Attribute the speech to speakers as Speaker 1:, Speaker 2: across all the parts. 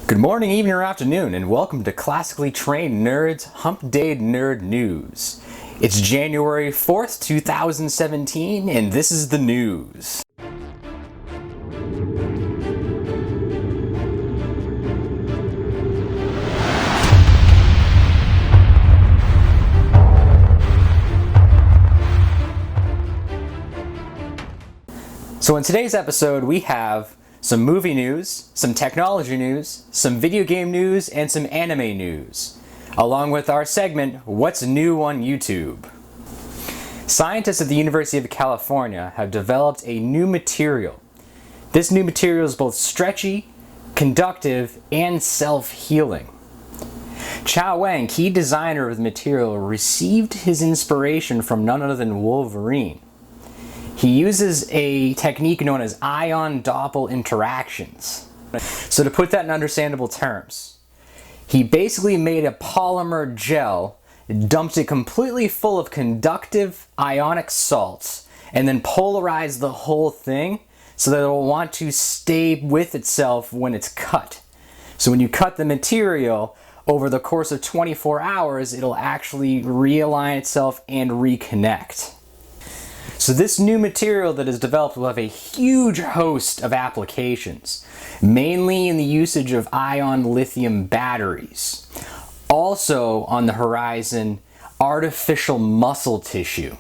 Speaker 1: Good morning, evening, or afternoon, and welcome to Classically Trained Nerds Hump Day Nerd News. It's January 4th, 2017, and this is the news. So in today's episode, we have some movie news, some technology news, some video game news, and some anime news, along with our segment, What's New on YouTube? Scientists at the University of California have developed a new material. This new material is both stretchy, conductive, and self-healing. Chow Wang, key designer of the material, received his inspiration from none other than Wolverine. He uses a technique known as ion-doppel interactions. So to put that in understandable terms, he basically made a polymer gel, dumped it completely full of conductive ionic salts, and then polarized the whole thing so that it will want to stay with itself when it's cut. So when you cut the material, over the course of 24 hours, it'll actually realign itself and reconnect. So this new material that is developed will have a huge host of applications, mainly in the usage of ion lithium batteries. Also on the horizon, artificial muscle tissue.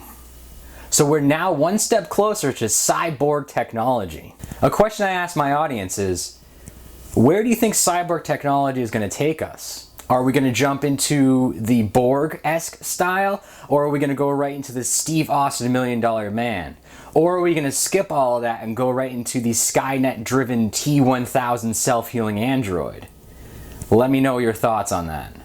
Speaker 1: So we're now one step closer to cyborg technology. A question I ask my audience is, where do you think cyborg technology is going to take us? Are we going to jump into the Borg-esque style, or are we going to go right into the Steve Austin $1 Million Man? Or are we going to skip all of that and go right into the Skynet-driven T-1000 self-healing android? Let me know your thoughts on that.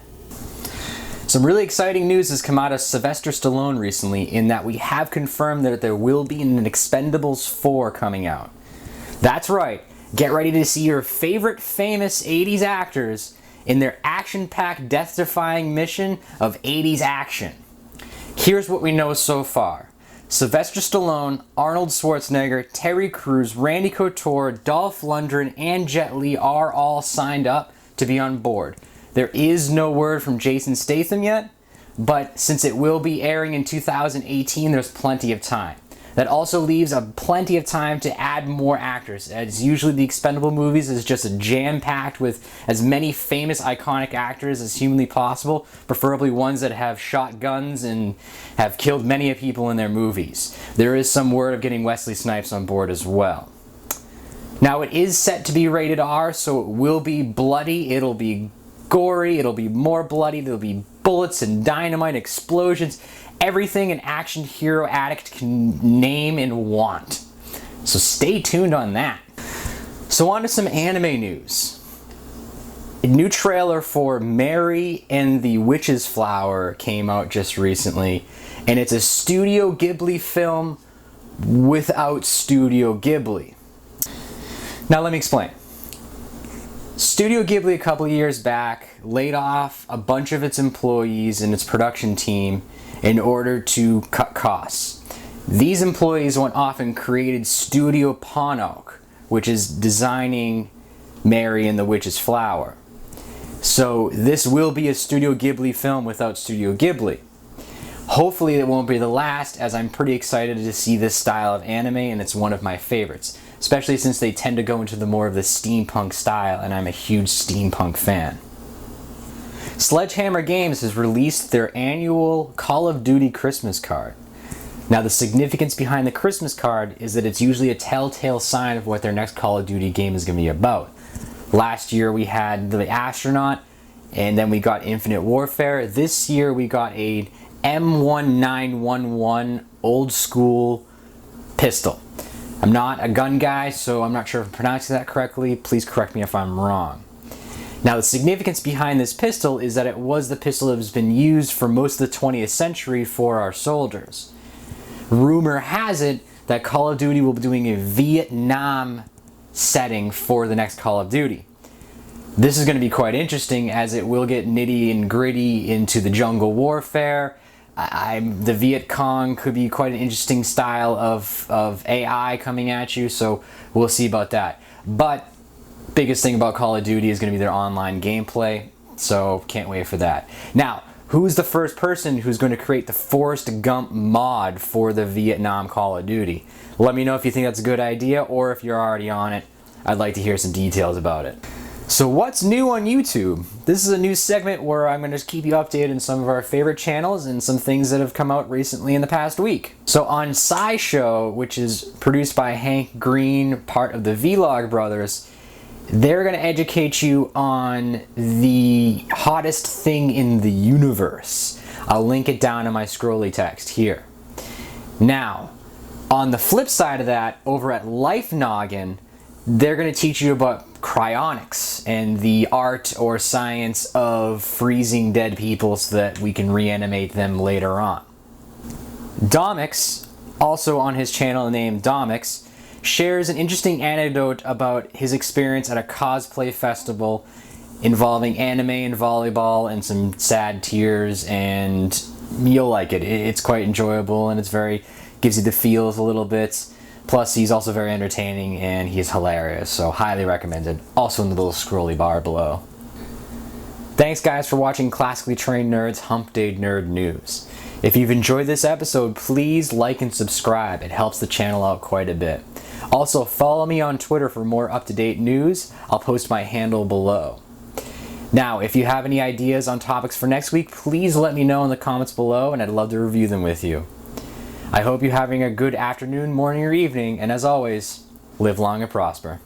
Speaker 1: Some really exciting news has come out of Sylvester Stallone recently in that we have confirmed that there will be an Expendables 4 coming out. That's right, get ready to see your favorite famous 80s actors in their action-packed, death-defying mission of 80s action. Here's what we know so far. Sylvester Stallone, Arnold Schwarzenegger, Terry Crews, Randy Couture, Dolph Lundgren, and Jet Li are all signed up to be on board. There is no word from Jason Statham yet, but since it will be airing in 2018, there's plenty of time. That also leaves plenty of time to add more actors, as usually the Expendable movies is just jam-packed with as many famous iconic actors as humanly possible, preferably ones that have shot guns and have killed many people in their movies. There is some word of getting Wesley Snipes on board as well. Now it is set to be rated R, so it will be bloody, it'll be gory, it'll be more bloody, there'll be bullets and dynamite explosions. Everything an action hero addict can name and want. So stay tuned on that. So on to some anime news. A new trailer for Mary and the Witch's Flower came out just recently, and it's a Studio Ghibli film without Studio Ghibli. Now let me explain. Studio Ghibli a couple of years back laid off a bunch of its employees and its production team in order to cut costs. These employees went off and created Studio Ponok, which is designing Mary and the Witch's Flower. So this will be a Studio Ghibli film without Studio Ghibli. Hopefully it won't be the last, as I'm pretty excited to see this style of anime, and it's one of my favorites, especially since they tend to go into the more of the steampunk style, and I'm a huge steampunk fan. Sledgehammer Games has released their annual Call of Duty Christmas card. Now the significance behind the Christmas card is that it's usually a telltale sign of what their next Call of Duty game is going to be about. Last year we had the Astronaut, and then we got Infinite Warfare. This year we got a M1911 old school pistol. I'm not a gun guy, so I'm not sure if I'm pronouncing that correctly. Please correct me if I'm wrong. Now the significance behind this pistol is that it was the pistol that has been used for most of the 20th century for our soldiers. Rumor has it that Call of Duty will be doing a Vietnam setting for the next Call of Duty. This is going to be quite interesting as it will get nitty and gritty into the jungle warfare. The Viet Cong could be quite an interesting style of AI coming at you, so we'll see about that. But biggest thing about Call of Duty is going to be their online gameplay, so can't wait for that. Now, who's the first person who's going to create the Forrest Gump mod for the Vietnam Call of Duty? Let me know if you think that's a good idea, or if you're already on it. I'd like to hear some details about it. So what's new on YouTube? This is a new segment where I'm going to keep you updated on some of our favorite channels and some things that have come out recently in the past week. So on SciShow, which is produced by Hank Green, part of the Vlog Brothers, they're going to educate you on the hottest thing in the universe. I'll link it down in my scrolly text here. Now, on the flip side of that, over at Life Noggin, they're going to teach you about cryonics and the art or science of freezing dead people so that we can reanimate them later on. Domics, also on his channel named Domics, shares an interesting anecdote about his experience at a cosplay festival involving anime and volleyball and some sad tears, and you'll like it. It's quite enjoyable, and gives you the feels a little bit. Plus, he's also very entertaining and he's hilarious, so highly recommended. Also in the little scrolly bar below. Thanks guys for watching Classically Trained Nerds Hump Day Nerd News. If you've enjoyed this episode, please like and subscribe. It helps the channel out quite a bit. Also, follow me on Twitter for more up-to-date news. I'll post my handle below. Now, if you have any ideas on topics for next week, please let me know in the comments below, and I'd love to review them with you. I hope you're having a good afternoon, morning, or evening, and as always, live long and prosper.